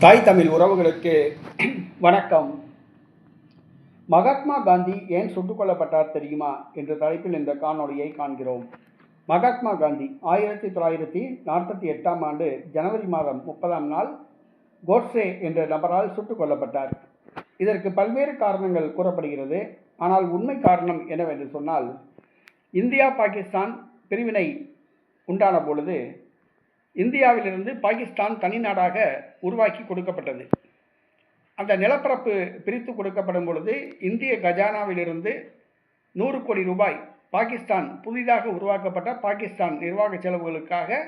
தாய் தமிழ் உறவுகளுக்கு வணக்கம். மகாத்மா காந்தி ஏன் சுட்டுக் கொல்லப்பட்டார் தெரியுமா என்ற தலைப்பில் இந்த காணொளியை காண்கிறோம். மகாத்மா காந்தி 1948ஆம் ஆண்டு ஜனவரி மாதம் 30ஆம் நாள் கோட்சே என்ற நபரால் சுட்டுக் கொல்லப்பட்டார். இதற்கு பல்வேறு காரணங்கள் கூறப்படுகிறது. ஆனால் உண்மை காரணம் என்னவென்று சொன்னால், இந்தியா பாகிஸ்தான் பிரிவினை உண்டான பொழுது இந்தியாவிலிருந்து பாகிஸ்தான் தனி நாடாக உருவாக்கி கொடுக்கப்பட்டது. அந்த நிலப்பரப்பு பிரித்து கொடுக்கப்படும் பொழுது இந்திய கஜானாவிலிருந்து 100 கோடி ரூபாய் பாகிஸ்தான் புதிதாக உருவாக்கப்பட்ட பாகிஸ்தான் நிர்வாக செலவுகளுக்காக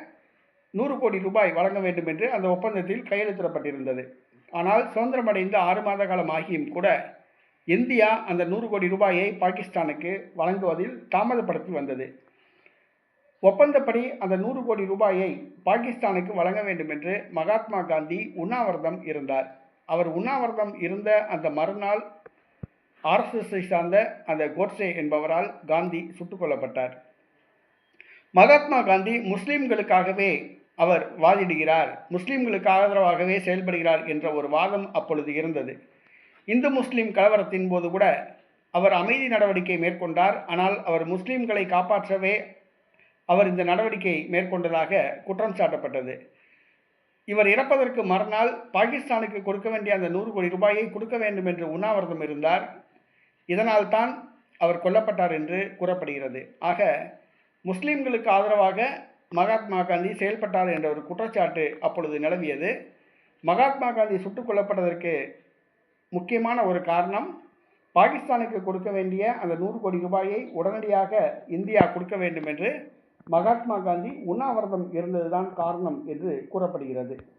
100 கோடி ரூபாய் வழங்க வேண்டும் என்று அந்த ஒப்பந்தத்தில் கையெழுத்திடப்பட்டிருந்தது. ஆனால் சுதந்திரமடைந்த 6 மாத காலம் ஆகியும் கூட இந்தியா அந்த 100 கோடி ரூபாயை பாகிஸ்தானுக்கு வழங்குவதில் தாமதப்படுத்தி வந்தது. ஒப்பந்தப்படி அந்த 100 கோடி ரூபாயை பாகிஸ்தானுக்கு வழங்க வேண்டும் என்று மகாத்மா காந்தி உண்ணாவிரதம் இருந்தார். அவர் உண்ணாவிரதம் இருந்த அந்த மறுநாள் RSSஐ சார்ந்த அந்த கோட்சே என்பவரால் காந்தி சுட்டுக் கொல்லப்பட்டார். மகாத்மா காந்தி முஸ்லிம்களுக்காகவே அவர் வாதிடுகிறார், முஸ்லிம்களுக்கு ஆதரவாகவே செயல்படுகிறார் என்ற ஒரு வாதம் அப்பொழுது இருந்தது. இந்து முஸ்லிம் கலவரத்தின் போது கூட அவர் அமைதி நடவடிக்கை மேற்கொண்டார். ஆனால் அவர் முஸ்லிம்களை காப்பாற்றவே அவர் இந்த நடவடிக்கை மேற்கொண்டதாக குற்றம் சாட்டப்பட்டது. இவர் இறப்பதற்கு மறுநாள் பாகிஸ்தானுக்கு கொடுக்க வேண்டிய அந்த 100 கோடி ரூபாயை கொடுக்க வேண்டும் என்று உண்ணாவிரதம் இருந்தார். இதனால் தான் அவர் கொல்லப்பட்டார் என்று கூறப்படுகிறது. ஆக முஸ்லிம்களுக்கு ஆதரவாக மகாத்மா காந்தி செயல்பட்டார் என்ற ஒரு குற்றச்சாட்டு அப்பொழுது நிலவியது. மகாத்மா காந்தி சுட்டுக் கொல்லப்பட்டதற்கு முக்கியமான ஒரு காரணம், பாகிஸ்தானுக்கு கொடுக்க வேண்டிய அந்த 100 கோடி ரூபாயை உடனடியாக இந்தியா கொடுக்க வேண்டும் என்று மகாத்மா காந்தி உண்ணாவிரதம் இருந்ததுதான் காரணம் என்று கூறப்படுகிறது.